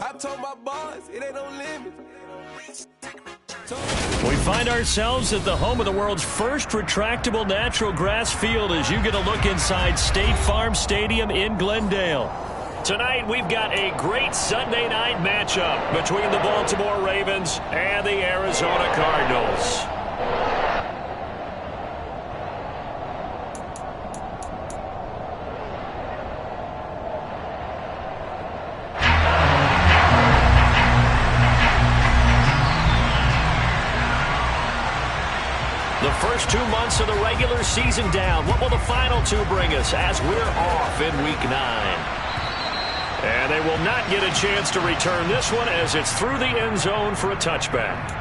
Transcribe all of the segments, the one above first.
I told my boys, it ain't no limit. We find ourselves at the home of the world's first retractable natural grass field as you get a look inside State Farm Stadium in Glendale. Tonight, we've got a great Sunday night matchup between the Baltimore Ravens and the Arizona Cardinals. The first 2 months of the regular season down. What will the final two bring us as we're off in Week 9? And they will not get a chance to return this one as it's through the end zone for a touchback.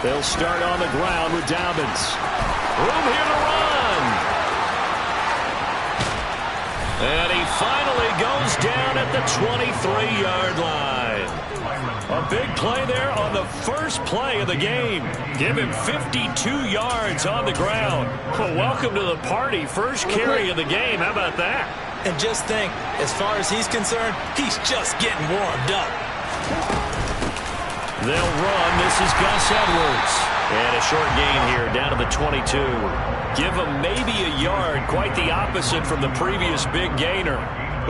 They'll start on the ground with Dobbins. Room here to run. And he finally goes down at the 23-yard line. A big play there on the first play of the game. Give him 52 yards on the ground. Well, welcome to the party. First carry of the game. How about that? And just think, as far as he's concerned, he's just getting warmed up. They'll run. This is Gus Edwards. And a short gain here down to the 22. Give him maybe a yard. Quite the opposite from the previous big gainer.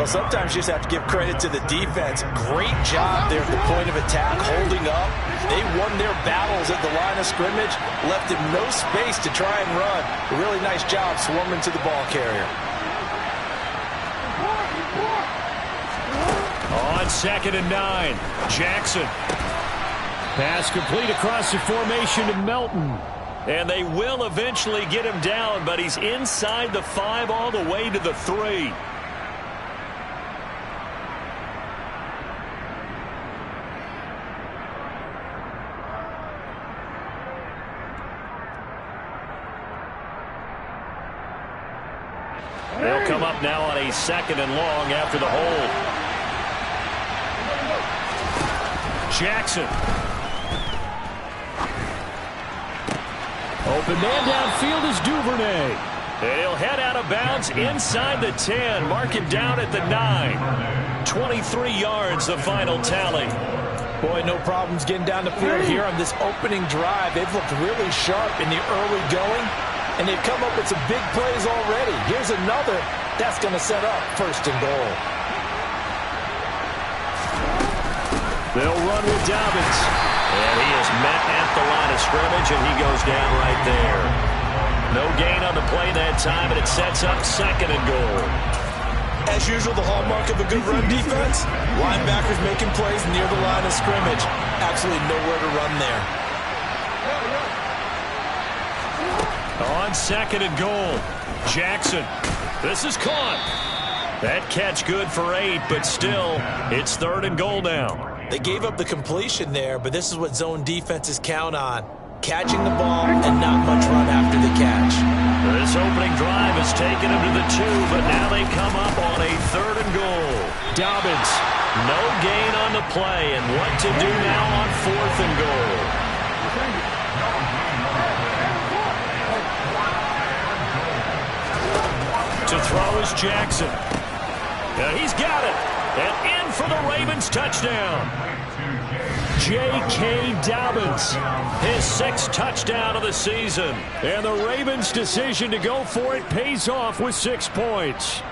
Well, sometimes you just have to give credit to the defense. Great job there at the point of attack, holding up. They won their battles at the line of scrimmage, left him no space to try and run. A really nice job swarming to the ball carrier. On 2nd and 9, Jackson. Pass complete across the formation to Melton. And they will eventually get him down, but he's inside the 5 all the way to the 3. They'll come up now on a 2nd and long after the hold. Jackson. Open man downfield is Duvernay. And he'll head out of bounds inside the 10. Mark him down at the 9. 23 yards, the final tally. Boy, no problems getting down the field here on this opening drive. They've looked really sharp in the early going, and they've come up with some big plays already. Here's another that's going to set up 1st and goal. They'll run with Dobbins. And he is met at the line of scrimmage, and he goes down right there. No gain on the play that time, and it sets up 2nd and goal. As usual, the hallmark of a good run defense, linebackers making plays near the line of scrimmage. Absolutely nowhere to run there. On 2nd and goal, Jackson. This is caught. That catch good for 8, but still, it's 3rd and goal now. They gave up the completion there, but this is what zone defenses count on. Catching the ball and not much run after the catch. This opening drive has taken them to the 2, but now they come up on a 3rd and goal. Dobbins, no gain on the play, and what to do now on 4th and goal. To throw is Jackson. And he's got it. And in for the Ravens touchdown. J.K. Dobbins, his 6th touchdown of the season. And the Ravens' decision to go for it pays off with 6 points.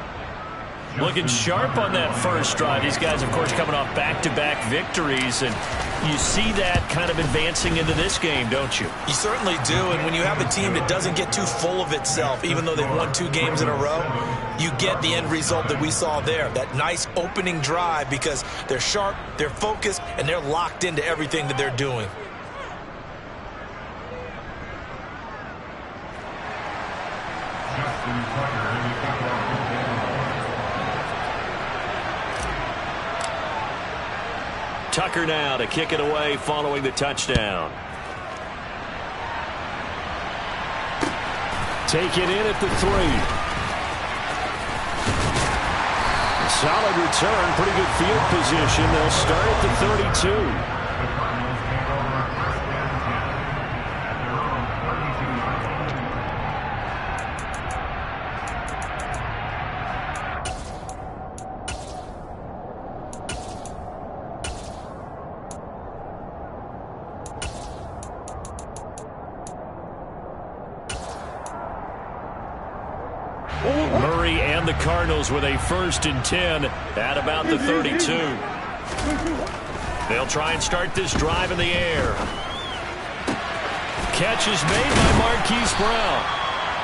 Looking sharp on that first drive. These guys, of course, coming off back-to-back victories, and you see that kind of advancing into this game, don't you? You certainly do, and when you have a team that doesn't get too full of itself, even though they've won 2 games in a row, you get the end result that we saw there, that nice opening drive, because they're sharp, they're focused, and they're locked into everything that they're doing. Tucker now to kick it away following the touchdown. Take it in at the 3. Solid return, pretty good field position. They'll start at the 32. Murray and the Cardinals with a 1st and 10 at about the 32. They'll try and start this drive in the air. Catch is made by Marquise Brown.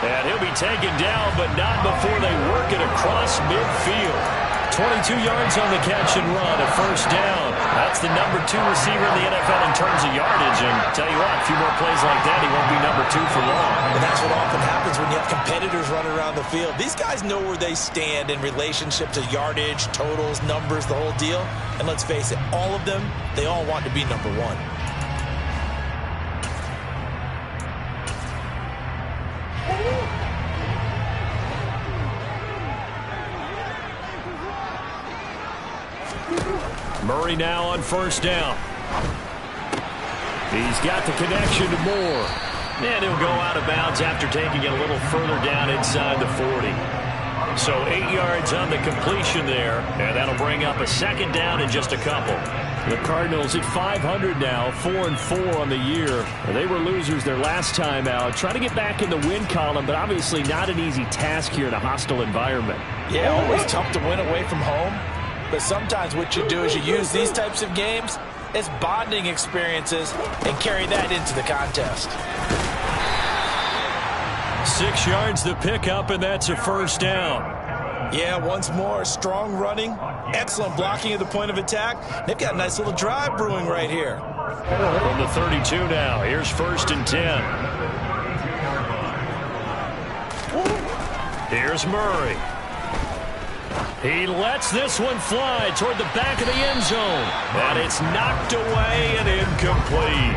And he'll be taken down, but not before they work it across midfield. 22 yards on the catch and run, a 1st down. That's the number 2 receiver in the NFL in terms of yardage. And tell you what, a few more plays like that, he won't be number 2 for long. And that's what often happens when you have competitors running around the field. These guys know where they stand in relationship to yardage, totals, numbers, the whole deal. And let's face it, all of them, they all want to be number 1. Murray now on 1st down. He's got the connection to Moore. And he'll go out of bounds after taking it a little further down inside the 40. So 8 yards on the completion there, and that'll bring up a 2nd down in just a couple. The Cardinals at 500 now, 4-4 on the year. They were losers their last time out. Trying to get back in the win column, but obviously not an easy task here in a hostile environment. Yeah, always tough to win away from home. But sometimes what you do is you use these types of games as bonding experiences and carry that into the contest. 6 yards the pickup, and that's a 1st down. Yeah, once more, strong running, excellent blocking at the point of attack. They've got a nice little drive brewing right here. From the 32 now, here's 1st and 10. Here's Murray. He lets this one fly toward the back of the end zone. And it's knocked away and incomplete.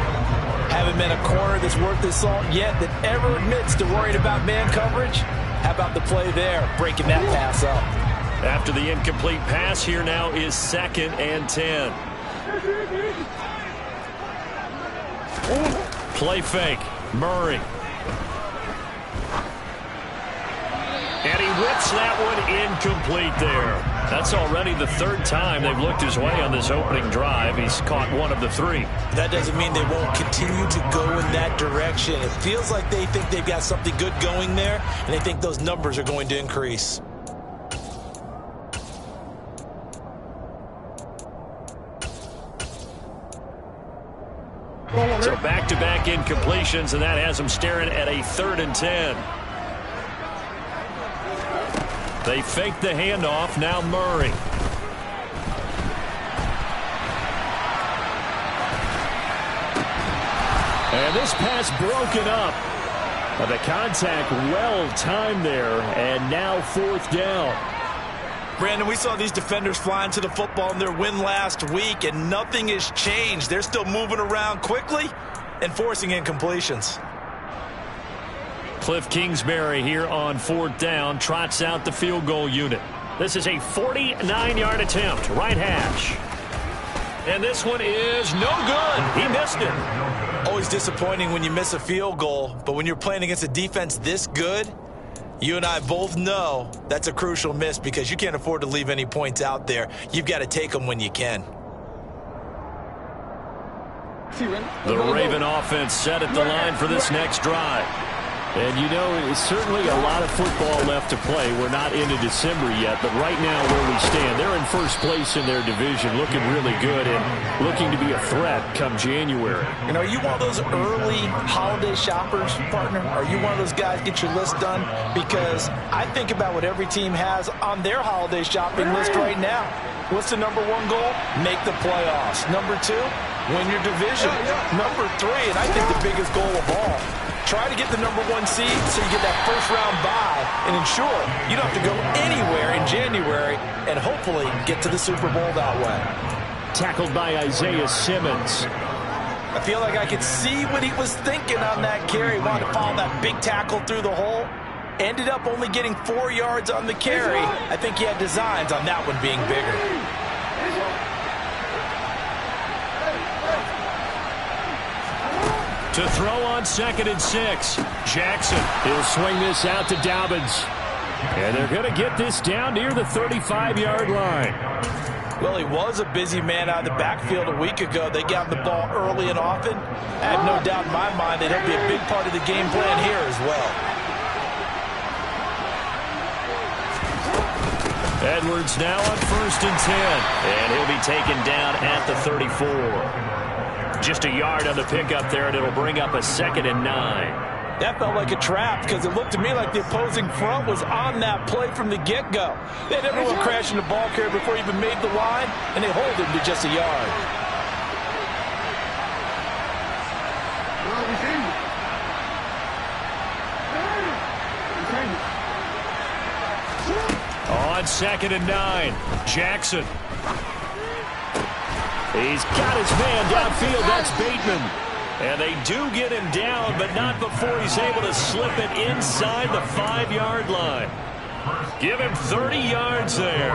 Haven't been a corner that's worth the salt yet that ever admits to worrying about man coverage. How about the play there, breaking that pass up? After the incomplete pass, here now is 2nd and 10. Play fake. Murray. And he whips that one incomplete there. That's already the 3rd time they've looked his way on this opening drive. He's caught 1 of the 3. That doesn't mean they won't continue to go in that direction. It feels like they think they've got something good going there, and they think those numbers are going to increase. So back-to-back incompletions, and that has them staring at a 3rd and 10. They fake the handoff. Now Murray. And this pass broken up. The contact well timed there, and now 4th down. Brandon, we saw these defenders flying to the football in their win last week, and nothing has changed. They're still moving around quickly and forcing incompletions. Cliff Kingsbury here on 4th down, trots out the field goal unit. This is a 49-yard attempt, right hash. And this one is no good. He missed it. Always disappointing when you miss a field goal, but when you're playing against a defense this good, you and I both know that's a crucial miss because you can't afford to leave any points out there. You've got to take them when you can. The Raven offense set at the line for this next drive. And, you know, it's certainly a lot of football left to play. We're not into December yet, but right now where we stand, they're in 1st place in their division, looking really good and looking to be a threat come January. You know, are you one of those early holiday shoppers, partner? Are you one of those guys get your list done? Because I think about what every team has on their holiday shopping list right now. What's the number 1 goal? Make the playoffs. Number 2, win your division. Number 3, and I think the biggest goal of all, try to get the number 1 seed so you get that 1st round bye and ensure you don't have to go anywhere in January and hopefully get to the Super Bowl that way. Tackled by Isaiah Simmons. I feel like I could see what he was thinking on that carry. He wanted to follow that big tackle through the hole. Ended up only getting 4 yards on the carry. I think he had designs on that one being bigger. To throw on 2nd and 6. Jackson. He'll swing this out to Dobbins. And they're going to get this down near the 35-yard line. Well, he was a busy man out of the backfield a week ago. They got the ball early and often. I have no doubt in my mind that he'll be a big part of the game plan here as well. Edwards now on 1st and 10. And he'll be taken down at the 34. Just a yard on the pickup there, and it'll bring up a 2nd and 9. That felt like a trap because it looked to me like the opposing front was on that play from the get-go. They had everyone crashing the ball carrier before he even made the line, and they hold him to just a yard. On 2nd and 9, Jackson. He's got his man downfield. That's Bateman. And they do get him down, but not before he's able to slip it inside the 5-yard line. Give him 30 yards there.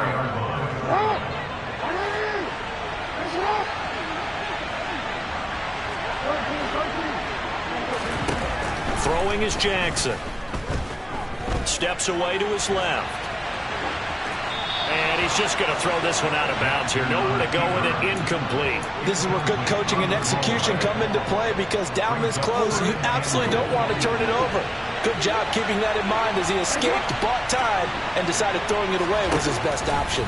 Throwing is Jackson. Steps away to his left. And he's just going to throw this one out of bounds here. Nowhere to go with it. Incomplete. This is where good coaching and execution come into play because down this close, you absolutely don't want to turn it over. Good job keeping that in mind as he escaped, bought time, and decided throwing it away was his best option.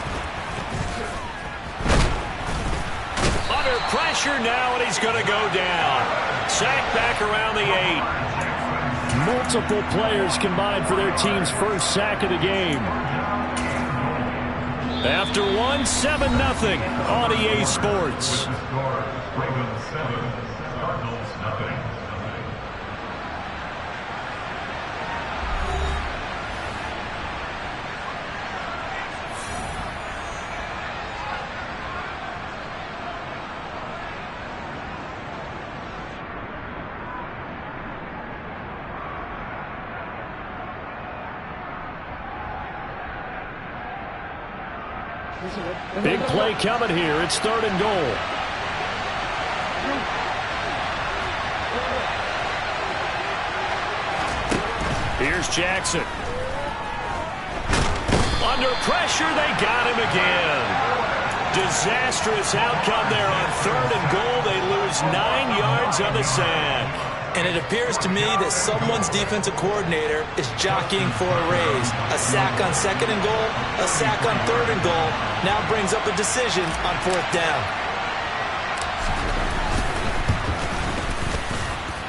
Under pressure now, and he's going to go down. Sacked back around the 8. Multiple players combined for their team's first sack of the game. After one, 7-0 on EA Sports. Ravens 7, Cardinals nothing. Big play coming here. It's 3rd and goal. Here's Jackson. Under pressure, they got him again. Disastrous outcome there on 3rd and goal. They lose 9 yards on the sack. And it appears to me that someone's defensive coordinator is jockeying for a raise. A sack on 2nd and goal, a sack on 3rd and goal, now brings up a decision on 4th down.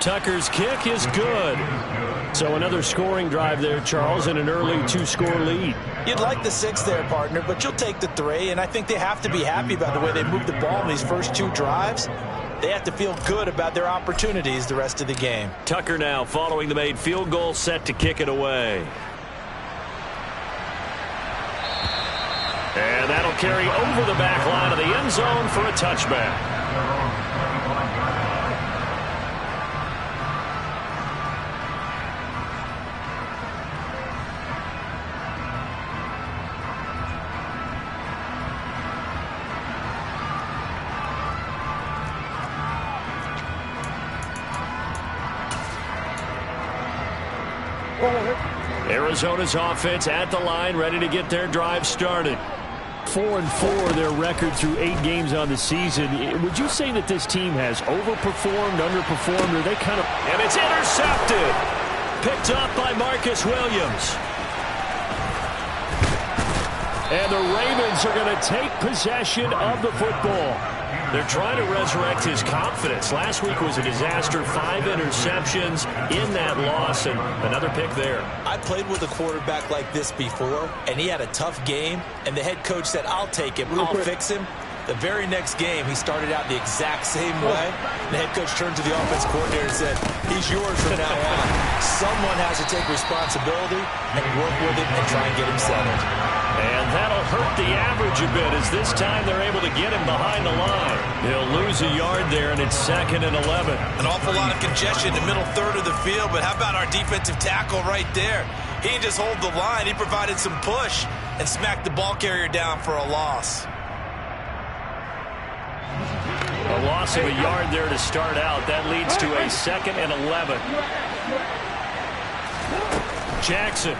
Tucker's kick is good. So another scoring drive there, Charles, and an early 2-score lead. You'd like the 6 there, partner, but you'll take the 3, and I think they have to be happy about the way they moved the ball in these first 2 drives. They have to feel good about their opportunities the rest of the game. Tucker now following the made field goal, set to kick it away. And that'll carry over the back line of the end zone for a touchback. Arizona's offense at the line, ready to get their drive started. 4-4 their record through 8 games on the season. Would you say that this team has overperformed, underperformed, or they kind of... And it's intercepted. Picked up by Marcus Williams. And the Ravens are going to take possession of the football. They're trying to resurrect his confidence. Last week was a disaster. 5 interceptions in that loss, and another pick there. I played with a quarterback like this before, and he had a tough game, and the head coach said, I'll take him, I'll fix him. The very next game, he started out the exact same way. The head coach turned to the offense coordinator and said, he's yours from now on. Someone has to take responsibility and work with him and try and get him settled. And that'll hurt the average a bit as this time they're able to get him behind the line. He'll lose a yard there, and it's 2nd and 11. An awful lot of congestion in the middle third of the field, but how about our defensive tackle right there? He didn't just hold the line. He provided some push and smacked the ball carrier down for a loss. A loss of a yard there to start out. That leads to a 2nd and 11. Jackson.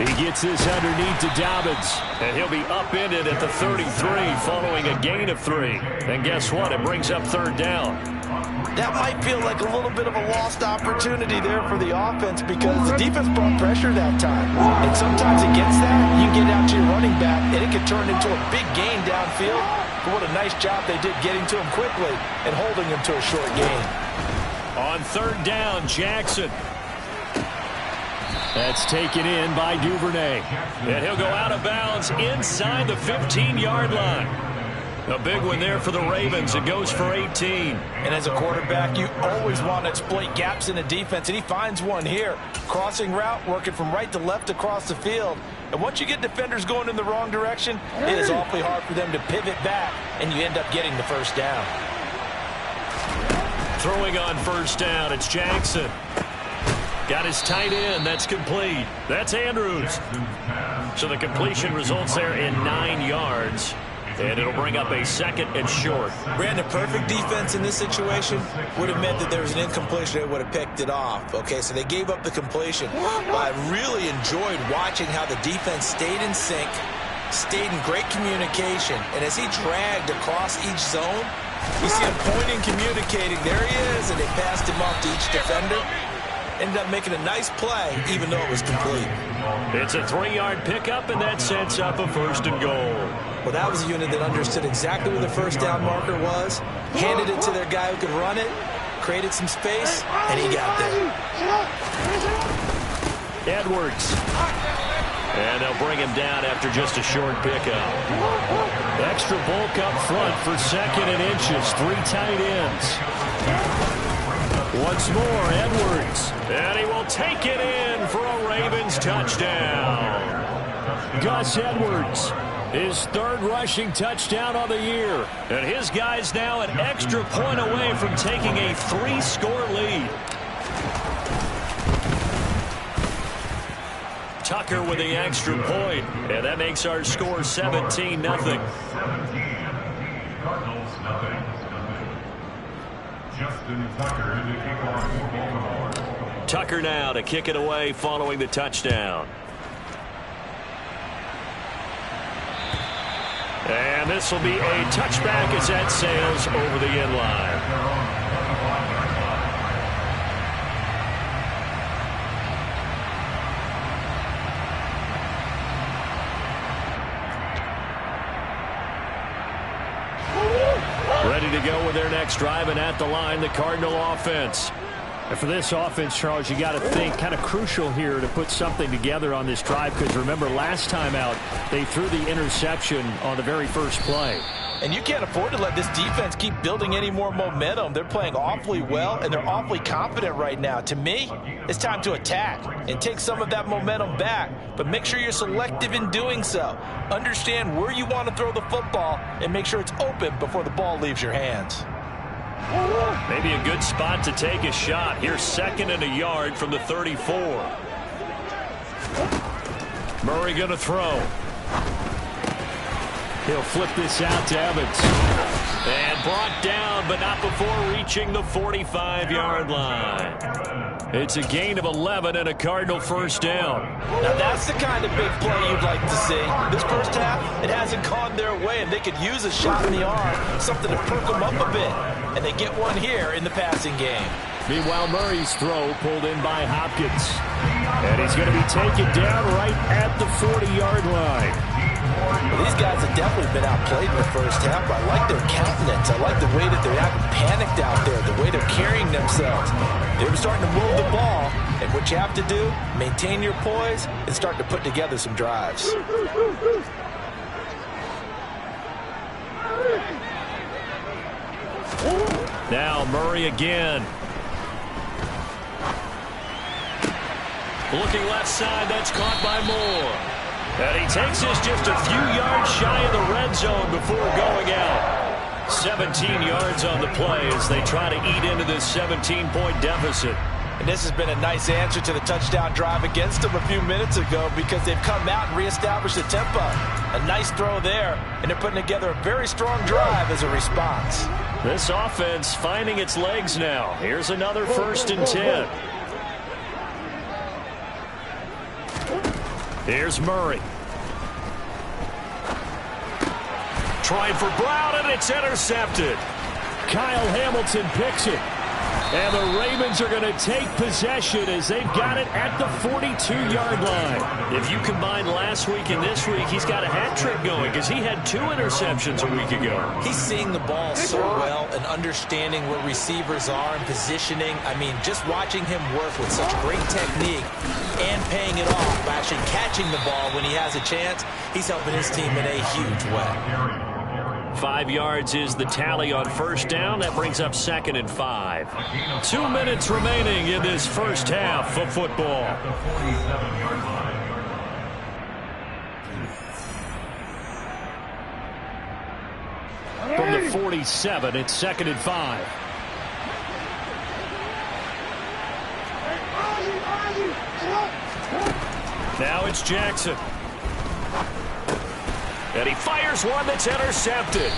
He gets this underneath to Dobbins, and he'll be upended at the 33 following a gain of 3. And guess what? It brings up 3rd down. That might feel like a little bit of a lost opportunity there for the offense because the defense brought pressure that time. And sometimes against that, you get out to your running back, and it can turn into a big gain downfield. But what a nice job they did getting to him quickly and holding him to a short gain. On 3rd down, Jackson. That's taken in by Duvernay. And he'll go out of bounds inside the 15-yard line. A big one there for the Ravens. It goes for 18. And as a quarterback, you always want to exploit gaps in the defense, and he finds one here. Crossing route, working from right to left across the field. And once you get defenders going in the wrong direction, it is awfully hard for them to pivot back, and you end up getting the 1st down. Throwing on 1st down, it's Jackson. Got his tight end. That's complete. That's Andrews. So the completion results there in 9 yards. And it'll bring up a 2nd and short. Brandon, perfect defense in this situation would have meant that there was an incompletion. They would have picked it off. Okay, so they gave up the completion. But I really enjoyed watching how the defense stayed in sync, stayed in great communication. And as he dragged across each zone, you see him pointing, communicating. There he is, and they passed him off to each defender. Ended up making a nice play, even though it was complete. It's a 3-yard pickup, and that sets up a 1st and goal. Well, that was a unit that understood exactly where the 1st down marker was, handed it to their guy who could run it, created some space, and he got there. Edwards. And they'll bring him down after just a short pickup. Extra bulk up front for 2nd and inches. 3 tight ends. Once more, Edwards. And he will take it in for a Ravens touchdown. Gus Edwards, his 3rd rushing touchdown of the year. And his guys now an extra point away from taking a 3-score lead. Tucker with the extra point. And that makes our score 17-0. Cardinals, nothing. Justin Tucker to kick off for Baltimore. Tucker now to kick it away following the touchdown. And this will be a touchback as that sails over the end line. Ready to go with their next drive, and at the line, the Cardinal offense. And for this offense, Charles, you got to think kind of crucial here to put something together on this drive, because remember last time out they threw the interception on the very first play. And you can't afford to let this defense keep building any more momentum. They're playing awfully well, and they're awfully confident right now. To me, it's time to attack and take some of that momentum back, but make sure you're selective in doing so. Understand where you want to throw the football and make sure it's open before the ball leaves your hands. Maybe a good spot to take a shot. Here's 2nd and a yard from the 34. Murray going to throw. He'll flip this out to Evans. And brought down, but not before reaching the 45-yard line. It's a gain of 11 and a Cardinal 1st down. Now that's the kind of big play you'd like to see. This first half, it hasn't gone their way, and they could use a shot in the arm, something to perk them up a bit. And they get one here in the passing game. Meanwhile, Murray's throw pulled in by Hopkins. And he's going to be taken down right at the 40-yard line. Well, these guys have definitely been outplayed in the first half. I like their countenance. I like the way that they're acting panicked out there, the way they're carrying themselves. They're starting to move the ball, and what you have to do, maintain your poise and start to put together some drives. Now Murray again. Looking left side, that's caught by Moore. And he takes this just a few yards shy of the red zone before going out. 17 yards on the play as they try to eat into this 17-point deficit. And this has been a nice answer to the touchdown drive against them a few minutes ago because they've come out and reestablished the tempo. A nice throw there, and they're putting together a very strong drive as a response. This offense finding its legs now. Here's another 1st and 10. Here's Murray. Trying for Brown, and it's intercepted. Kyle Hamilton picks it. And the Ravens are going to take possession as they've got it at the 42-yard line. If you combine last week and this week, he's got a hat trick going because he had 2 interceptions a week ago. He's seeing the ball so well and understanding where receivers are and positioning. I mean, just watching him work with such great technique and paying it off by actually catching the ball when he has a chance, he's helping his team in a huge way. 5 yards is the tally on 1st down. That brings up 2nd and 5. 2 minutes remaining in this first half of football. From the 47, it's 2nd and 5. Now it's Jackson. And he fires one that's intercepted.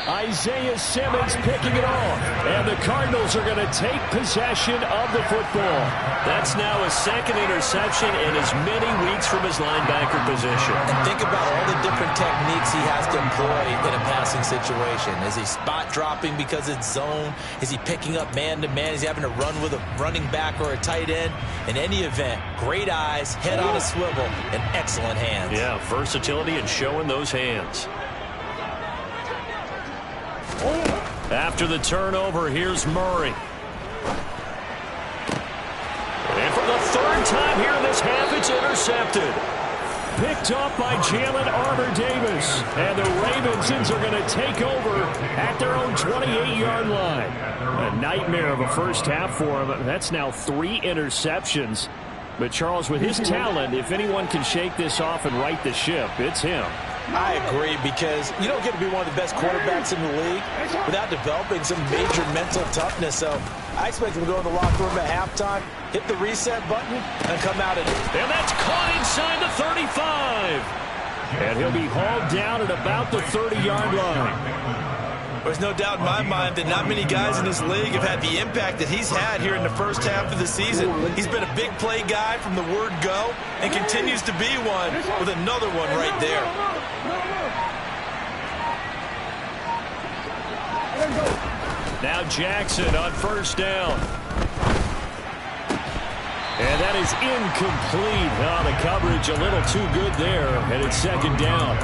Isaiah Simmons picking it off. And the Cardinals are going to take possession of the football. That's now his 2nd interception in as many weeks from his linebacker position. And think about all the different techniques he has to employ in a passing situation. Is he spot dropping because it's zone? Is he picking up man-to-man? Is he having to run with a running back or a tight end? In any event, great eyes, head on a swivel, and excellent hands. Yeah, versatility and showing those hands. After the turnover, here's Murray. And for the 3rd time here in this half, it's intercepted. Picked up by Jalen Armour-Davis. And the Ravens are going to take over at their own 28-yard line. A nightmare of a first half for him. That's now 3 interceptions. But, Charles, with his talent, if anyone can shake this off and right the ship, it's him. I agree, because you don't get to be one of the best quarterbacks in the league without developing some major mental toughness. So I expect him to go in the locker room at halftime, hit the reset button, and come out of it. And that's caught inside the 35. And he'll be hauled down at about the 30-yard line. There's no doubt in my mind that not many guys in this league have had the impact that he's had here in the first half of the season. He's been a big play guy from the word go and continues to be one with another one right there. Now Jackson on 1st down. And that is incomplete. Oh, the coverage a little too good there, and it's 2nd down.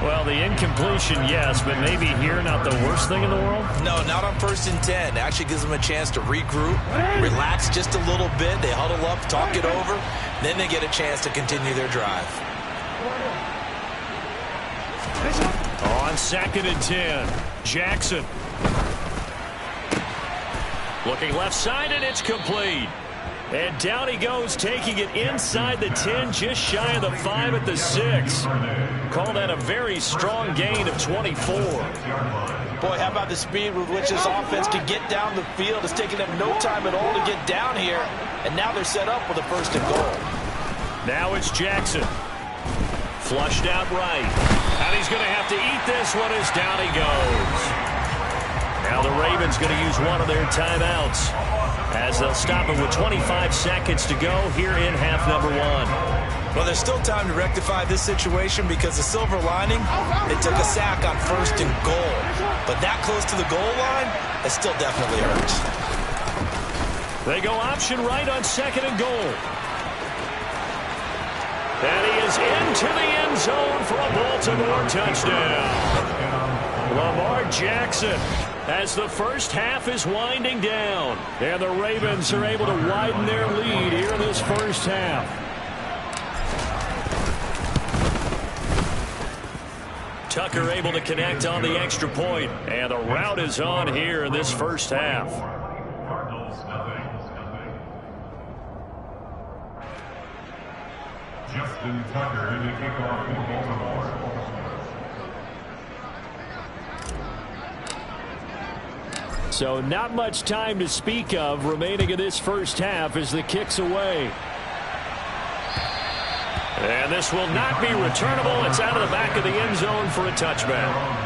Well, the incompletion, yes, but maybe here not the worst thing in the world? No, not on 1st and 10. It actually gives them a chance to regroup, relax just a little bit. They huddle up, talk it over, then they get a chance to continue their drive. On 2nd and 10, Jackson. Looking left side, and it's complete. And down he goes, taking it inside the 10, just shy of the 5 at the 6. Call that a very strong gain of 24. Boy, how about the speed with which this offense can get down the field? It's taken them no time at all to get down here, and now they're set up with a 1st and goal. Now it's Jackson. Flushed out right. And he's going to have to eat this one as down he goes. Now the Ravens going to use one of their timeouts as they'll stop it with 25 seconds to go here in half number 1. Well, there's still time to rectify this situation because the silver lining, they took a sack on 1st and goal. But that close to the goal line, it still definitely hurts. They go option right on 2nd and goal. And he is into the end zone for a Baltimore touchdown. Lamar Jackson, as the first half is winding down. And the Ravens are able to widen their lead here in this first half. Tucker able to connect on the extra point. And the route is on here in this first half. Cardinals, nothing. Justin Tucker in the kickoff for Baltimore. So not much time to speak of remaining in this first half as the kick's away. And this will not be returnable. It's out of the back of the end zone for a touchback.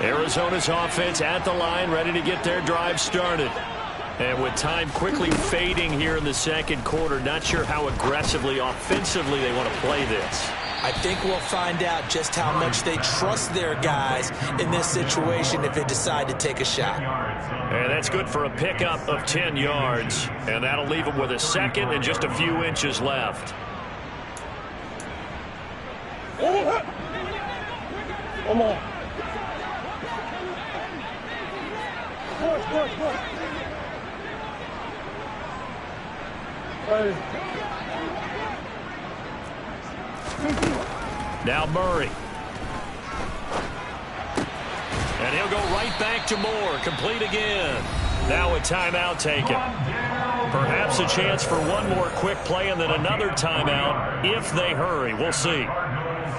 Arizona's offense at the line, ready to get their drive started. And with time quickly fading here in the second quarter, not sure how aggressively, offensively they want to play this. I think we'll find out just how much they trust their guys in this situation if they decide to take a shot. And that's good for a pickup of 10 yards. And that'll leave them with a second and just a few inches left. Come on. Now Murray. And he'll go right back to Moore. Complete again. Now a timeout taken. Perhaps a chance for one more quick play and then another timeout if they hurry. We'll see.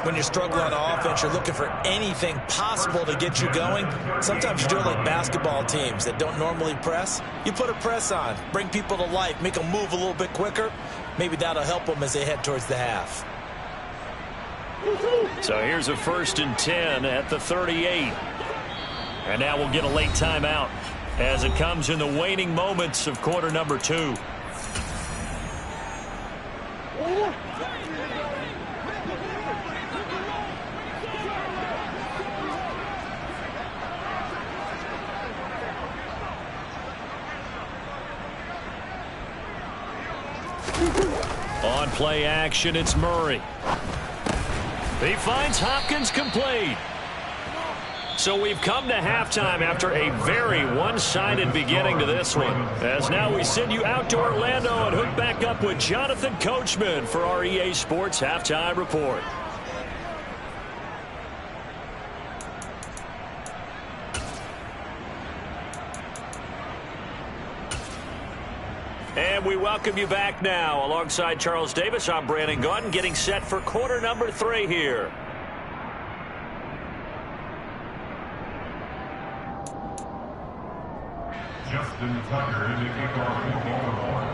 When you're struggling on offense, you're looking for anything possible to get you going. Sometimes you do it like basketball teams that don't normally press. You put a press on, bring people to life, make them move a little bit quicker. Maybe that'll help them as they head towards the half. So here's a 1st and 10 at the 38. And now we'll get a late timeout as it comes in the waning moments of quarter number 2. On play action, it's Murray. He finds Hopkins complete. So we've come to halftime after a very one-sided beginning to this one. As now we send you out to Orlando and hook back up with Jonathan Coachman for our EA Sports Halftime Report. And we welcome you back now. Alongside Charles Davis, I'm Brandon Gaudin, getting set for quarter number 3 here. Justin Tucker in the kickoff in Baltimore.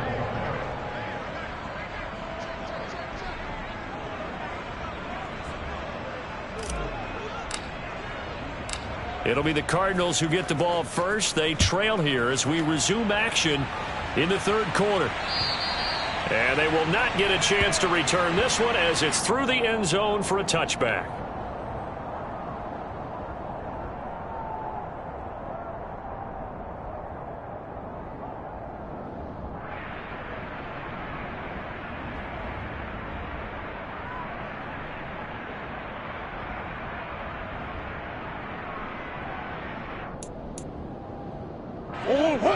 It'll be the Cardinals who get the ball first. They trail here as we resume action in the third quarter. And they will not get a chance to return this one as it's through the end zone for a touchback.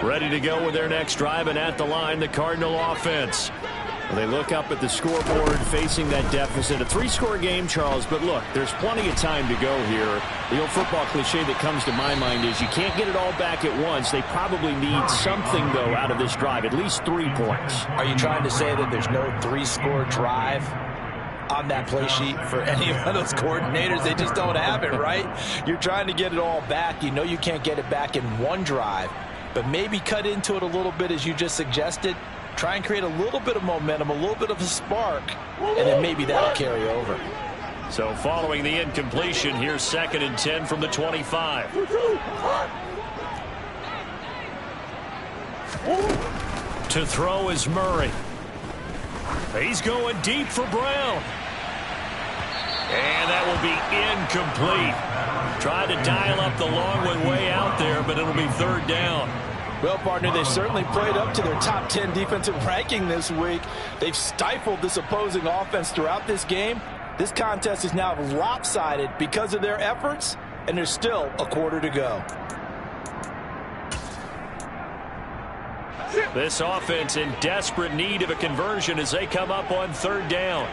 Ready to go with their next drive, and at the line, the Cardinal offense. Well, they look up at the scoreboard facing that deficit. A 3-score game, Charles, but look, there's plenty of time to go here. The old football cliche that comes to my mind is you can't get it all back at once. They probably need something, though, out of this drive, at least 3 points. Are you trying to say that there's no 3-score drive on that play sheet for any of those coordinators? They just don't have it, right? You're trying to get it all back. You know you can't get it back in one drive, but maybe cut into it a little bit as you just suggested. Try and create a little bit of momentum, a little bit of a spark, and then maybe that'll carry over. So following the incompletion, here's 2nd and 10 from the 25. To throw is Murray. He's going deep for Brown. And that will be incomplete. Tried to dial up the long one way out there, but it'll be 3rd down. Well, partner, they've certainly played up to their top 10 defensive ranking this week. They've stifled this opposing offense throughout this game. This contest is now lopsided because of their efforts, and there's still a quarter to go. This offense in desperate need of a conversion as they come up on 3rd down.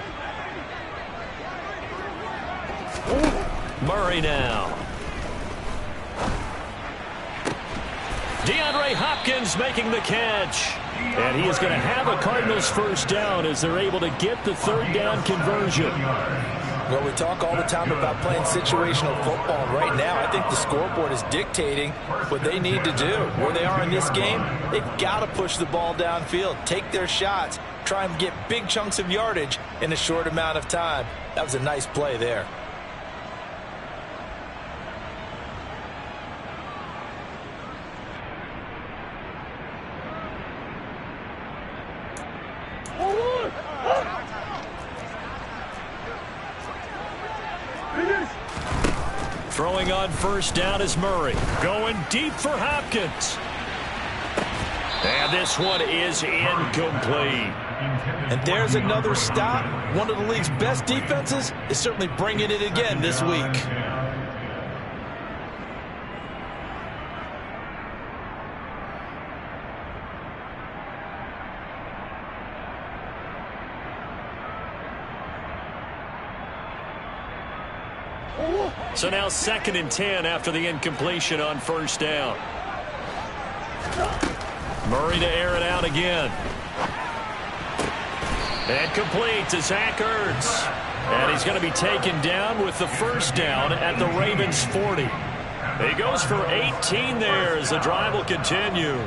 Murray now. DeAndre Hopkins making the catch. And he is going to have a Cardinals first down as they're able to get the third down conversion. Well, we talk all the time about playing situational football. Right now, I think the scoreboard is dictating what they need to do. Where they are in this game, they've got to push the ball downfield, take their shots, try and get big chunks of yardage in a short amount of time. That was a nice play there. Throwing on first down is Murray. Going deep for Hopkins. And this one is incomplete. And there's another stop. One of the league's best defenses is certainly bringing it again this week. So now 2nd and 10 after the incompletion on first down. Murray to air it out again. And complete to Zach Ertz. And he's going to be taken down with the first down at the Ravens 40. He goes for 18 there as the drive will continue.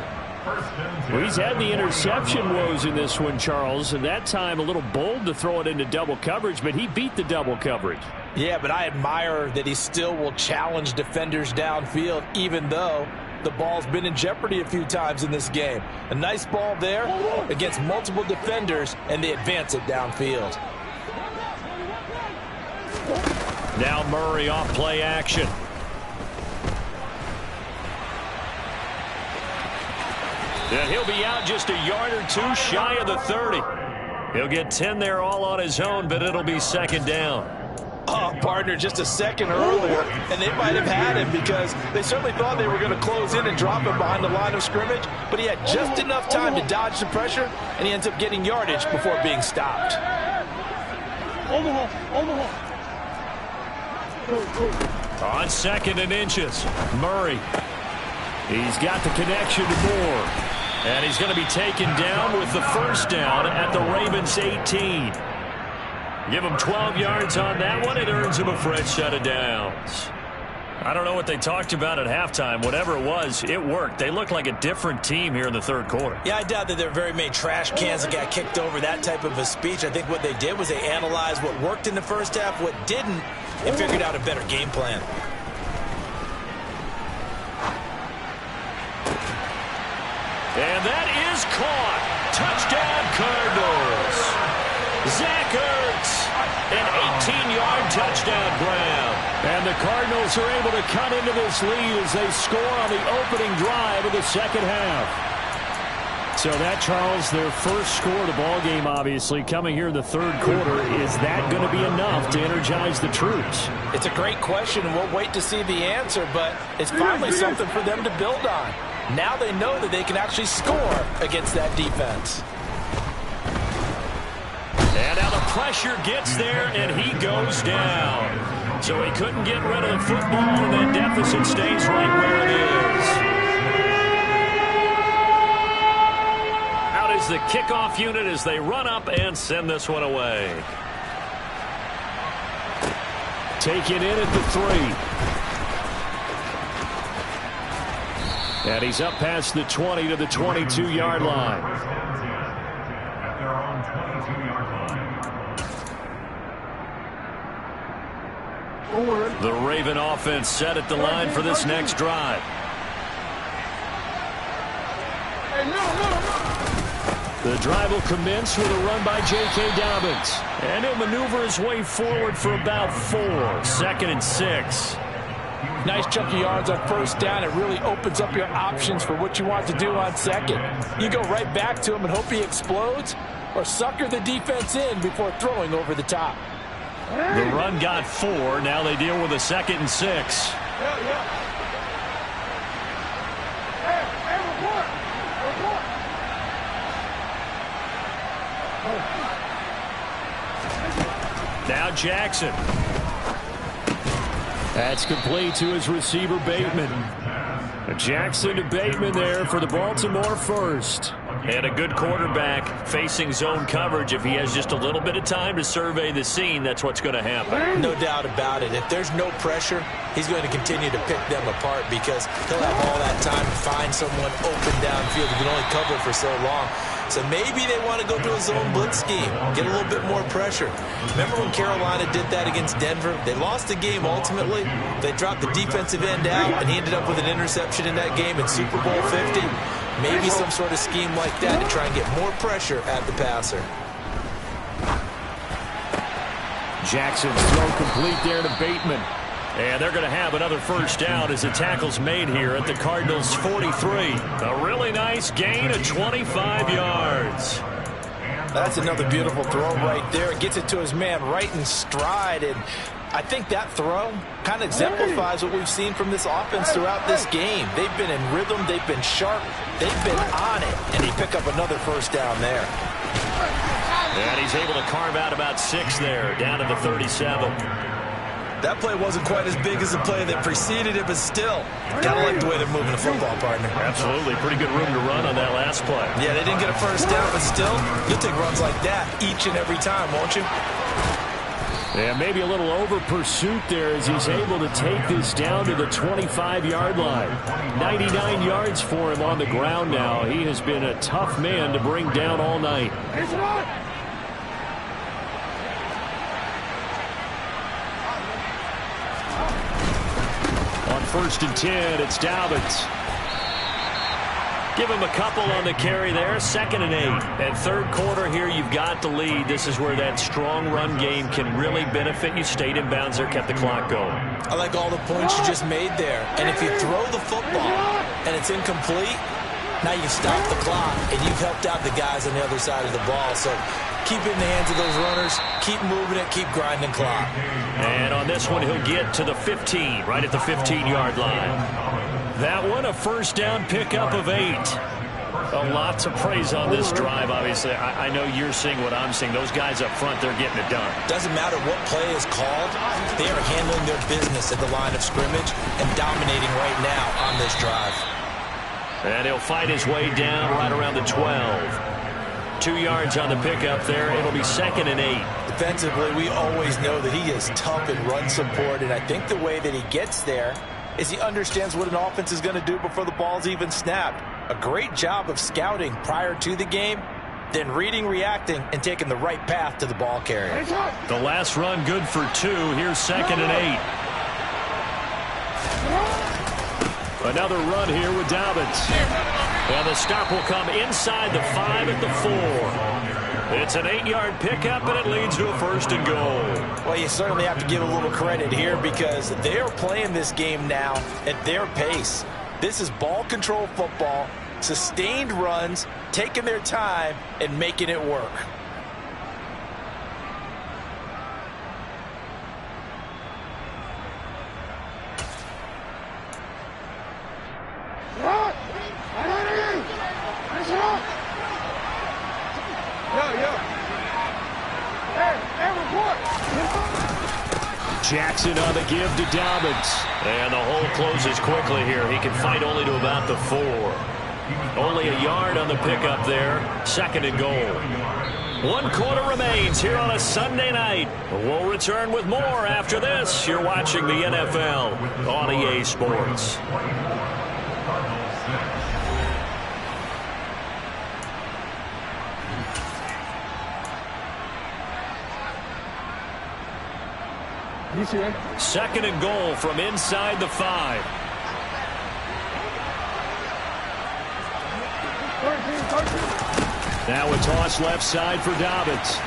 Well, he's had the interception woes in this one, Charles, and that time a little bold to throw it into double coverage, but he beat the double coverage. Yeah, but I admire that he still will challenge defenders downfield, even though the ball's been in jeopardy a few times in this game. A nice ball there against multiple defenders, and they advance it downfield. Now Murray off play action. And he'll be out just a yard or two shy of the 30. He'll get 10 there all on his own, but it'll be 2nd down. Oh, partner, just a second earlier, and they might have had him because they certainly thought they were going to close in and drop him behind the line of scrimmage, but he had just enough time to dodge the pressure, and he ends up getting yardage before being stopped. On 2nd and inches, Murray. He's got the connection to Moore. And he's going to be taken down with the first down at the Ravens 18. Give him 12 yards on that one. It earns him a fresh set of downs. I don't know what they talked about at halftime. Whatever it was, it worked. They look like a different team here in the 3rd quarter. Yeah, I doubt that there are very many trash cans that got kicked over, that type of a speech. I think what they did was they analyzed what worked in the first half, what didn't, and figured out a better game plan. And that is caught. Touchdown, Cardinals. Zach Ertz, an 18-yard touchdown grab. And the Cardinals are able to cut into this lead as they score on the opening drive of the 2nd half. So that, Charles, their first score of the ball game, obviously, coming here in the 3rd quarter. Is that going to be enough to energize the troops? It's a great question, and we'll wait to see the answer, but it's finally something for them to build on. Now they know that they can actually score against that defense. And now the pressure gets there, and he goes down. So he couldn't get rid of the football, and that deficit stays right where it is. Out is the kickoff unit as they run up and send this one away. Taken in at the 3. And he's up past the 20 to the 22-yard line. At their own 22-yard line. The Raven offense set at the line for this next drive. The drive will commence with a run by J.K. Dobbins. And he'll maneuver his way forward for about 4. 2nd and 6. Nice chunk of yards on first down. It really opens up your options for what you want to do on 2nd. You go right back to him and hope he explodes, or sucker the defense in before throwing over the top. The run got 4. Now they deal with a 2nd and 6. Now Jackson. That's complete to his receiver, Bateman. Jackson to Bateman there for the Baltimore first. And a good quarterback facing zone coverage. If he has just a little bit of time to survey the scene, that's what's going to happen. No doubt about it. If there's no pressure, he's going to continue to pick them apart because he'll have all that time to find someone open downfield who can only cover for so long. So maybe they want to go to a zone blitz scheme, get a little bit more pressure. Remember when Carolina did that against Denver? They lost the game ultimately. They dropped the defensive end out, and he ended up with an interception in that game in Super Bowl 50. Maybe some sort of scheme like that to try and get more pressure at the passer. Jackson's throw complete there to Bateman. And they're going to have another first down as the tackle's made here at the Cardinals' 43. A really nice gain of 25 yards. That's another beautiful throw right there. It gets it to his man right in stride. And I think that throw kind of exemplifies what we've seen from this offense throughout this game. They've been in rhythm. They've been sharp. They've been on it. And he picked up another first down there. And he's able to carve out about 6 there, down to the 37. That play wasn't quite as big as the play that preceded it, but still, gotta like the way they're moving the football, partner. Absolutely. Pretty good room to run on that last play. Yeah, they didn't get a first down, but still, you'll take runs like that each and every time, won't you? Yeah, maybe a little over pursuit there as he's able to take this down to the 25-yard line. 99 yards for him on the ground now. He has been a tough man to bring down all night. On 1st and 10, it's Dobbins. Give him a couple on the carry there. 2nd and 8. And third quarter here, you've got the lead. This is where that strong run game can really benefit you. Stayed in bounds there, kept the clock going. I like all the points you just made there. And if you throw the football and it's incomplete, now you stop the clock and you've helped out the guys on the other side of the ball. So keep it in the hands of those runners. Keep moving it. Keep grinding clock. And on this one, he'll get to the 15, right at the 15-yard line. That one, a first down pickup of 8. Lots of praise on this drive, obviously. I know you're seeing what I'm seeing. Those guys up front, they're getting it done. Doesn't matter what play is called. They are handling their business at the line of scrimmage and dominating right now on this drive. And he'll fight his way down right around the 12. 2 yards on the pickup there. It'll be 2nd and 8. Defensively, we always know that he is tough in run support, and I think the way that he gets there is he understands what an offense is going to do before the ball's even snapped. A great job of scouting prior to the game, then reading, reacting, and taking the right path to the ball carrier. The last run good for 2. Here's 2nd and 8. Another run here with Dobbins. And the stop will come inside the 5 at the 4. It's an 8-yard pickup, and it leads to a 1st and goal. Well, you certainly have to give a little credit here because they are playing this game now at their pace. This is ball control football, sustained runs, taking their time, and making it work. Jackson on the give to Dobbins. And the hole closes quickly here. He can fight only to about the 4. Only a yard on the pickup there. 2nd and goal. 1 quarter remains here on a Sunday night. We'll return with more after this. You're watching the NFL on EA Sports. Second and goal from inside the 5. Now a toss left side for Dobbins.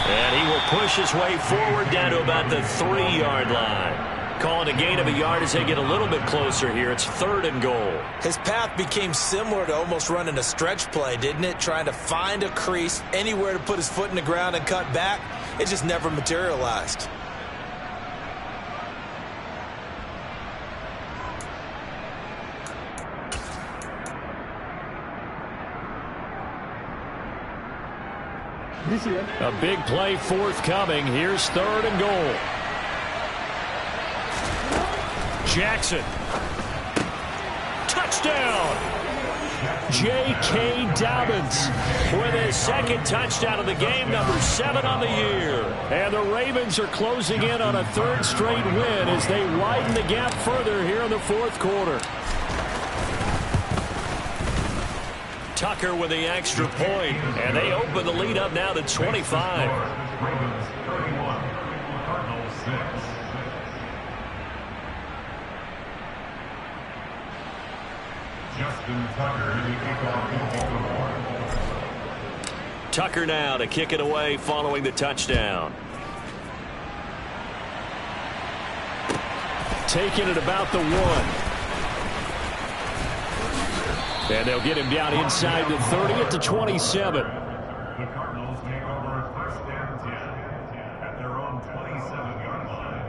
And he will push his way forward down to about the 3-yard line. Calling a gain of a yard as they get a little bit closer here. It's 3rd and goal. His path became similar to almost running a stretch play, didn't it? Trying to find a crease, anywhere to put his foot in the ground and cut back. It just never materialized. A big play forthcoming. Here's 3rd and goal. Jackson. Touchdown! J.K. Dobbins with his second touchdown of the game, number 7 on the year. And the Ravens are closing in on a 3rd straight win as they widen the gap further here in the 4th quarter. Tucker with the extra point, and they open the lead up now to 25. Ravens 31, Cardinals 6. Justin Tucker in the kickoff for Baltimore. Tucker now to kick it away following the touchdown. Taking it about the 1. And they'll get him down inside the 30 at the 27. The Cardinals take over 1st and 10 at their own 27-yard line.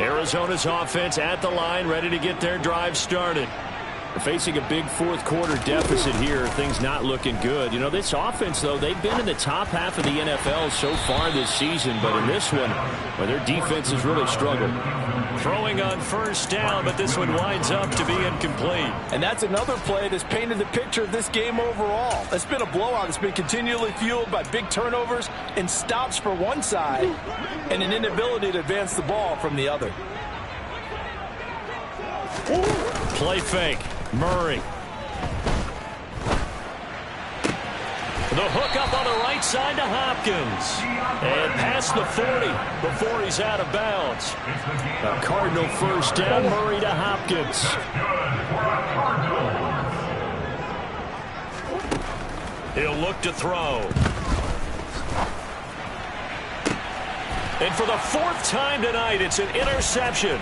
Arizona's offense at the line, ready to get their drive started. They're facing a big 4th quarter deficit here. Things not looking good. You know, this offense, though, they've been in the top half of the NFL so far this season. But in this one, well, their defense has really struggled. Throwing on 1st down, but this one winds up to be incomplete. And that's another play that's painted the picture of this game overall. It's been a blowout. It's been continually fueled by big turnovers and stops for one side and an inability to advance the ball from the other. Play fake. Murray. The hook up on the right side to Hopkins. And past the 40 before he's out of bounds. A Cardinal 1st down. Murray to Hopkins. He'll look to throw. And for the 4th time tonight, it's an interception.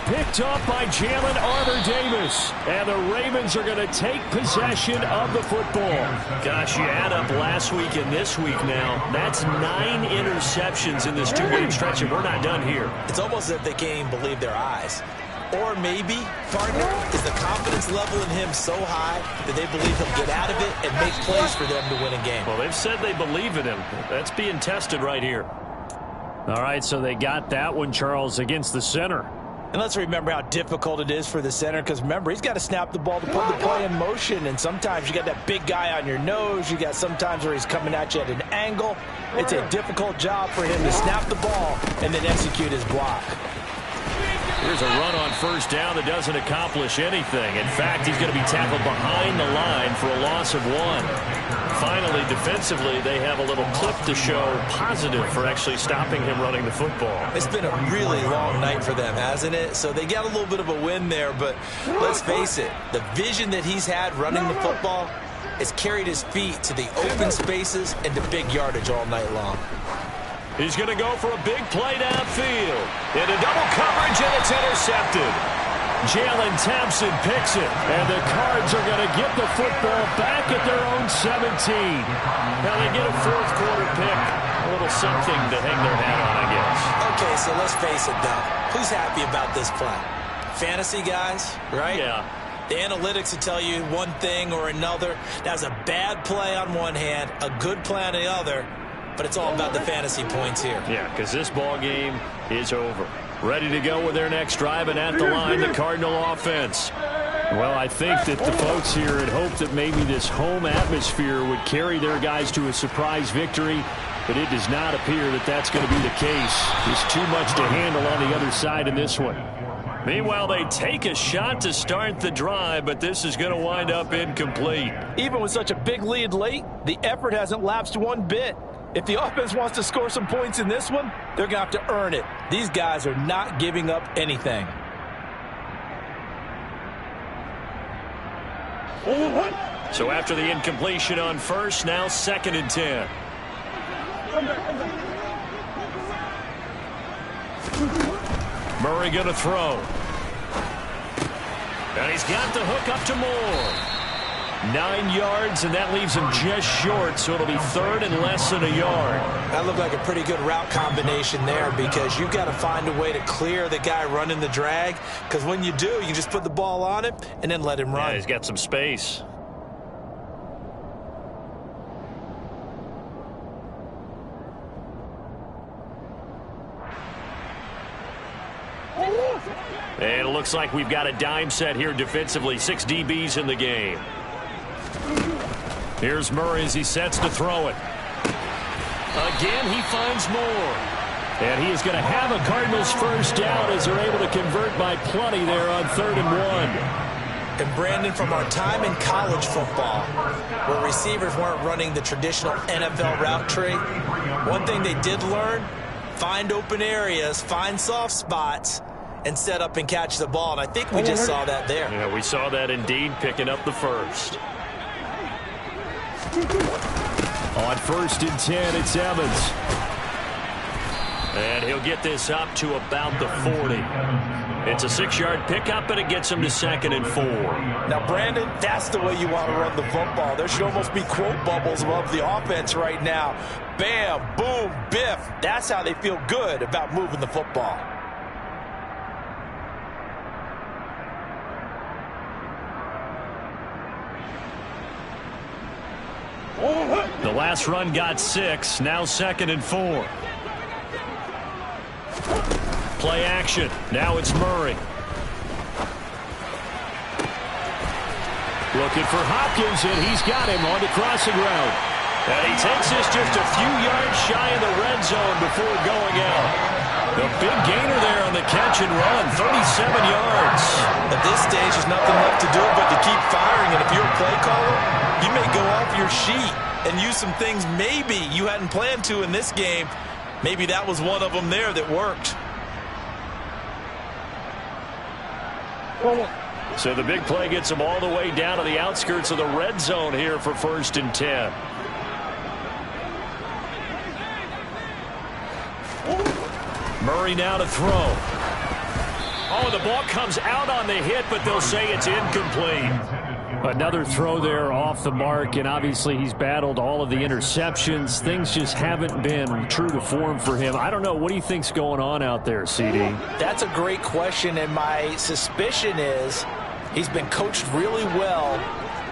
Picked up by Jalen Armour-Davis. And the Ravens are going to take possession of the football. Gosh, you add up last week and this week now. That's 9 interceptions in this 2-game stretch, and we're not done here. It's almost as if they can't even believe their eyes. Or maybe, partner, is the confidence level in him so high that they believe he'll get out of it and make plays for them to win a game. Well, they've said they believe in him. That's being tested right here. All right, so they got that one, Charles, against the center. And let's remember how difficult it is for the center, because remember, he's got to snap the ball to put the play in motion, and sometimes you got that big guy on your nose. You got sometimes where he's coming at you at an angle. It's a difficult job for him to snap the ball and then execute his block. Here's a run on 1st down that doesn't accomplish anything. In fact, he's going to be tackled behind the line for a loss of 1. Finally, defensively, they have a little clip to show positive for actually stopping him running the football. It's been a really long night for them, hasn't it? So they got a little bit of a win there, but let's face it, the vision that he's had running the football has carried his feet to the open spaces and to big yardage all night long. He's going to go for a big play downfield. Into double coverage, and it's intercepted. Jalen Thompson picks it, and the Cards are going to get the football back at their own 17. Now they get a 4th quarter pick. A little something to hang their hat on, I guess. Okay, so let's face it, though. Who's happy about this play? Fantasy guys, right? Yeah. The analytics will tell you one thing or another. That's a bad play on one hand, a good play on the other. But it's all about the fantasy points here. Yeah, because this ball game is over. Ready to go with their next drive, and at the line, the Cardinal offense. Well, I think that the folks here had hoped that maybe this home atmosphere would carry their guys to a surprise victory, but it does not appear that that's going to be the case. There's too much to handle on the other side in this one. Meanwhile, they take a shot to start the drive, but this is going to wind up incomplete. Even with such a big lead late, the effort hasn't lapsed one bit. If the offense wants to score some points in this one, they're going to have to earn it. These guys are not giving up anything. So after the incompletion on 1st, now 2nd and 10. Murray going to throw. And he's got the hook up to Moore. 9 yards, and that leaves him just short, so it'll be third and less than a yard. That looked like a pretty good route combination there because you've got to find a way to clear the guy running the drag, because when you do, you just put the ball on him and then let him run. Yeah, he's got some space. And it looks like we've got a dime set here defensively. 6 DBs in the game. Here's Murray as he sets to throw it. Again, he finds more. And he is going to have a Cardinals first down as they're able to convert by plenty there on 3rd and 1. And Brandon, from our time in college football, where receivers weren't running the traditional NFL route tree, one thing they did learn, find open areas, find soft spots, and set up and catch the ball. And I think we just saw that there. Yeah, we saw that indeed, picking up the first. On 1st and 10, it's Evans. And he'll get this up to about the 40. It's a 6-yard pickup, and it gets him to 2nd and 4. Now, Brandon, that's the way you want to run the football. There should almost be quote bubbles above the offense right now. Bam, boom, biff. That's how they feel good about moving the football. The last run got 6, now 2nd and 4. Play action. Now it's Murray. Looking for Hopkins, and he's got him on the crossing route. And he takes this just a few yards shy of the red zone before going out. The big gainer there on the catch and run, 37 yards. At this stage, there's nothing left to do but to keep firing. And if you're a play caller, you may go off your sheet and use some things maybe you hadn't planned to in this game. Maybe that was one of them there that worked. So the big play gets them all the way down to the outskirts of the red zone here for 1st and 10. Murray now to throw. Oh, the ball comes out on the hit, but they'll say it's incomplete. Another throw there off the mark, and obviously he's battled all of the interceptions. Things just haven't been true to form for him. I don't know. What do you think's going on out there, CD? That's a great question, and my suspicion is he's been coached really well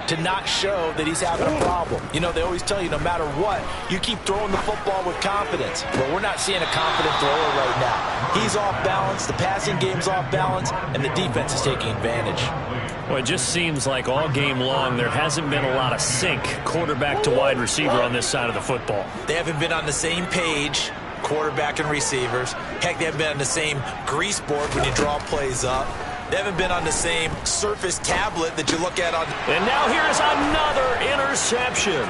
to not show that he's having a problem. You know, they always tell you no matter what, you keep throwing the football with confidence. But we're not seeing a confident thrower right now. He's off balance, the passing game's off balance, and the defense is taking advantage. Well, it just seems like all game long there hasn't been a lot of sync quarterback to wide receiver on this side of the football. They haven't been on the same page, quarterback and receivers. Heck, they haven't been on the same grease board when you draw plays up. They haven't been on the same Surface tablet that you look at on. And now here's another interception.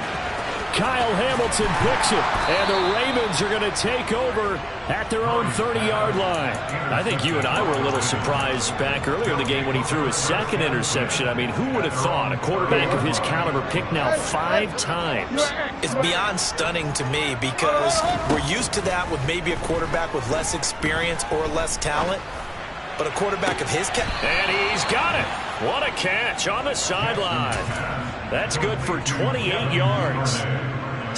Kyle Hamilton picks it, and the Ravens are going to take over at their own 30-yard line. I think you and I were a little surprised back earlier in the game when he threw his 2nd interception. I mean, who would have thought a quarterback of his caliber picked now 5 times? It's beyond stunning to me because we're used to that with maybe a quarterback with less experience or less talent. But a quarterback of his and he's got it. What a catch on the sideline. That's good for 28 yards.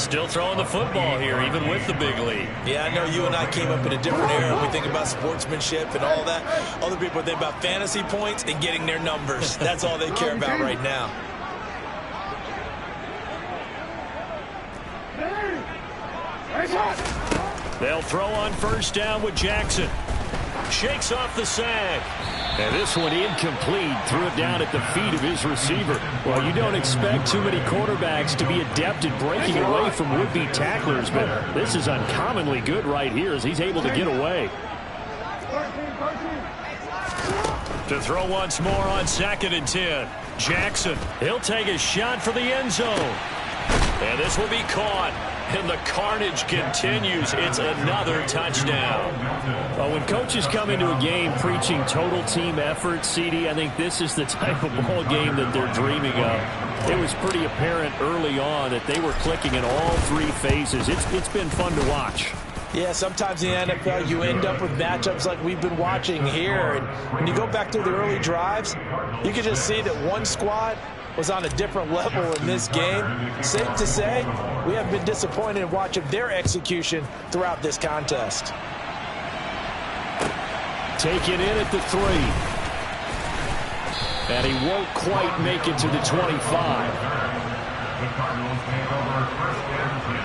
Still throwing the football here, even with the big lead. Yeah, I know you and I came up in a different era. We think about sportsmanship and all that. Other people think about fantasy points and getting their numbers. That's all they care about right now. They'll throw on 1st down with Jackson. Shakes off the sag. And this one incomplete. Threw it down at the feet of his receiver. Well, you don't expect too many quarterbacks to be adept at breaking away from would-be tacklers, but this is uncommonly good right here as he's able to get away. To throw once more on 2nd and 10. Jackson, he'll take a shot for the end zone. And this will be caught. And the carnage continues. It's another touchdown. Well, when coaches come into a game preaching total team effort, CD, I think this is the type of ball game that they're dreaming of. It was pretty apparent early on that they were clicking in all 3 phases. It's been fun to watch. Yeah, sometimes in the NFL you end up with matchups like we've been watching here. And when you go back to the early drives, you can just see that one squad was on a different level in this game. Safe to say, we have been disappointed in watching their execution throughout this contest. Taken in at the 3. And he won't quite make it to the 25. The Cardinals take over first and 10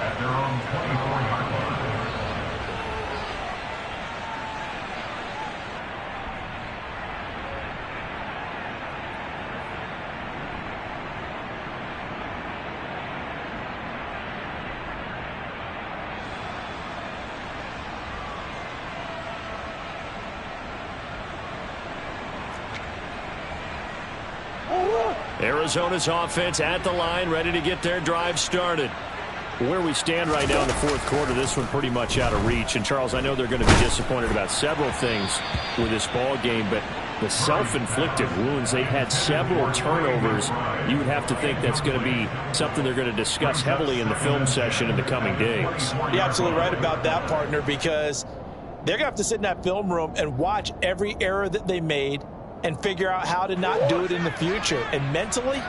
at their own 24-yard line. Arizona's offense at the line, ready to get their drive started. Where we stand right now in the fourth quarter, this one pretty much out of reach. And, Charles, I know they're going to be disappointed about several things with this ball game, but the self-inflicted wounds, they've had several turnovers. You would have to think that's going to be something they're going to discuss heavily in the film session in the coming days. You're absolutely right about that, partner, because they're going to have to sit in that film room and watch every error that they made and figure out how to not do it in the future. And mentally,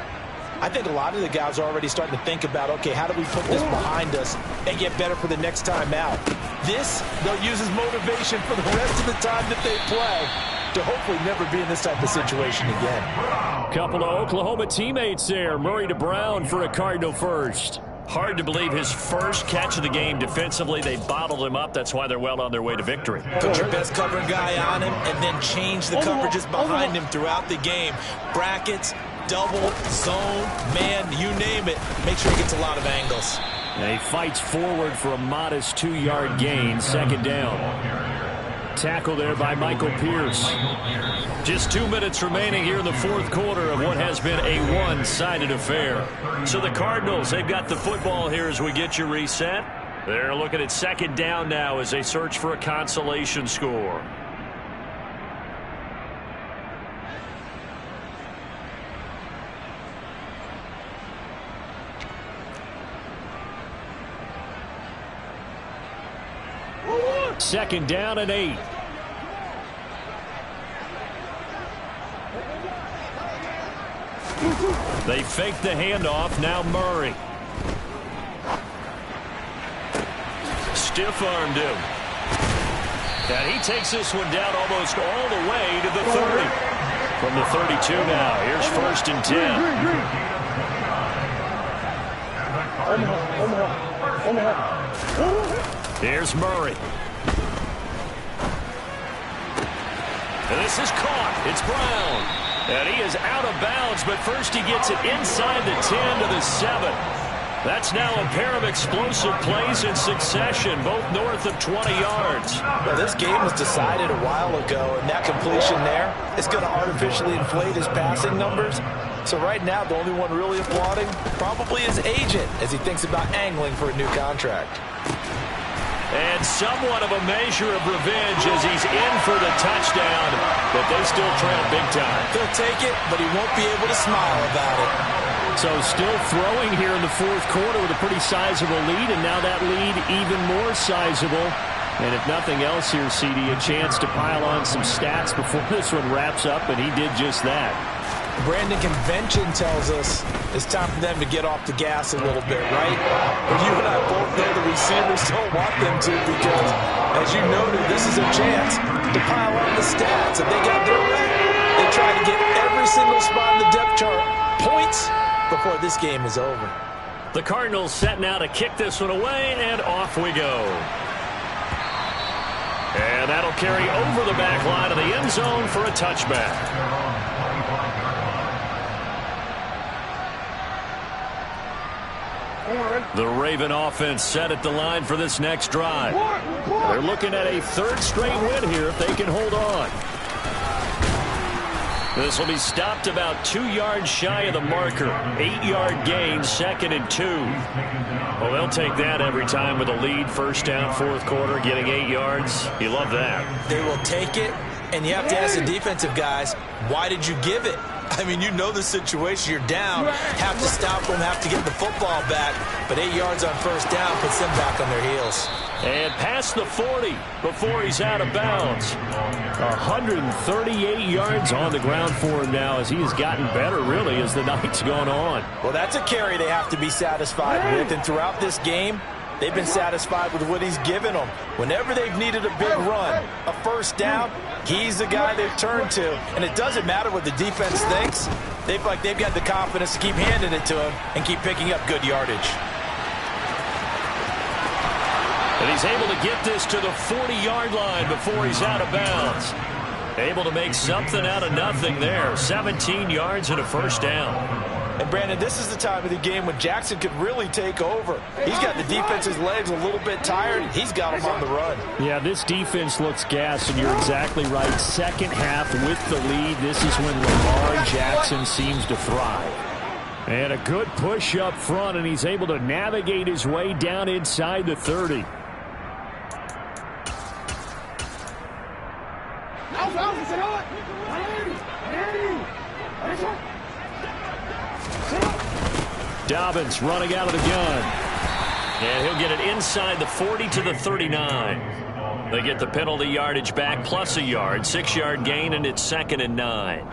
I think a lot of the guys are already starting to think about, okay, how do we put this behind us and get better for the next time out? This, they'll use as motivation for the rest of the time that they play to hopefully never be in this type of situation again. Couple of Oklahoma teammates there. Murray to Brown for a Cardinal first. Hard to believe his first catch of the game defensively. They bottled him up. That's why they're well on their way to victory. Put your best covering guy on him and then change the coverages behind him throughout the game. Brackets, double, zone, man, you name it. Make sure he gets a lot of angles. And he fights forward for a modest 2-yard gain. Second down. Tackle there by Michael Pierce. Just 2 minutes remaining here in the fourth quarter of what has been a one-sided affair. So the Cardinals, they've got the football here as we get you reset. They're looking at second down now as they search for a consolation score. Second down and 8. They fake the handoff. Now Murray. Stiff-armed him. And he takes this one down almost all the way to the 30. From the 32 now. Here's first and 10. Here's Murray. And this is caught. It's Brown. And he is out of bounds, but first he gets it inside the 10 to the 7. That's now a pair of explosive plays in succession, both north of 20 yards. Well, this game was decided a while ago, and that completion there is going to artificially inflate his passing numbers. So right now, the only one really applauding probably his agent as he thinks about angling for a new contract. And somewhat of a measure of revenge as he's in for the touchdown, but they still trail big time. He'll take it, but he won't be able to smile about it. So still throwing here in the fourth quarter with a pretty sizable lead, and now that lead even more sizable. And if nothing else here, CD, a chance to pile on some stats before this one wraps up, and he did just that. Brandon, convention tells us it's time for them to get off the gas a little bit, right? But you and I both know the receivers don't want them to because, as you noted, this is a chance to pile on the stats. If they got their way, they try to get every single spot in the depth chart points before this game is over. The Cardinals set now to kick this one away, and off we go. And that'll carry over the back line of the end zone for a touchback. The Raven offense set at the line for this next drive. They're looking at a third straight win here if they can hold on. This will be stopped about 2 yards shy of the marker. 8-yard gain, second and 2. Well, they'll take that every time with a lead. First down, fourth quarter, getting 8 yards. You love that. They will take it, and you have to ask the defensive guys, why did you give it? I mean, you know the situation. You're down, have to stop them, have to get the football back. But 8 yards on first down puts them back on their heels. And past the 40 before he's out of bounds. 138 yards on the ground for him now as he has gotten better, really, as the night's gone on. Well, that's a carry they have to be satisfied with. And throughout this game, they've been satisfied with what he's given them. Whenever they've needed a big run, a first down, he's the guy they've turned to. And it doesn't matter what the defense thinks. They've got the confidence to keep handing it to him and keep picking up good yardage. And he's able to get this to the 40-yard line before he's out of bounds. Able to make something out of nothing there. 17 yards and a first down. And, Brandon, this is the time of the game when Jackson could really take over. He's got the defense's legs a little bit tired. He's got them on the run. Yeah, this defense looks gassed, and you're exactly right. Second half with the lead, this is when Lamar Jackson seems to thrive. And a good push up front, and he's able to navigate his way down inside the 30. Dobbins running out of the gun. And he'll get it inside the 40 to the 39. They get the penalty yardage back plus a yard. 6-yard gain, and it's 2nd and 9.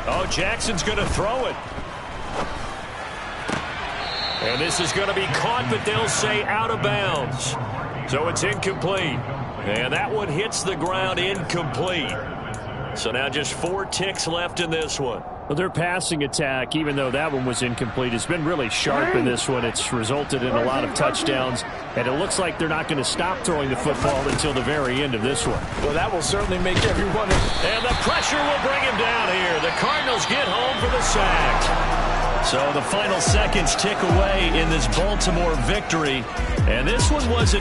Oh, Jackson's going to throw it. And this is going to be caught, but they'll say out of bounds. So it's incomplete. And that one hits the ground incomplete. So now just 4 ticks left in this one. Well, their passing attack, even though that one was incomplete, has been really sharp in this one. It's resulted in a lot of touchdowns, and it looks like they're not going to stop throwing the football until the very end of this one. Well, that will certainly make everyone... And the pressure will bring him down here. The Cardinals get home for the sack. So the final seconds tick away in this Baltimore victory, and this one wasn't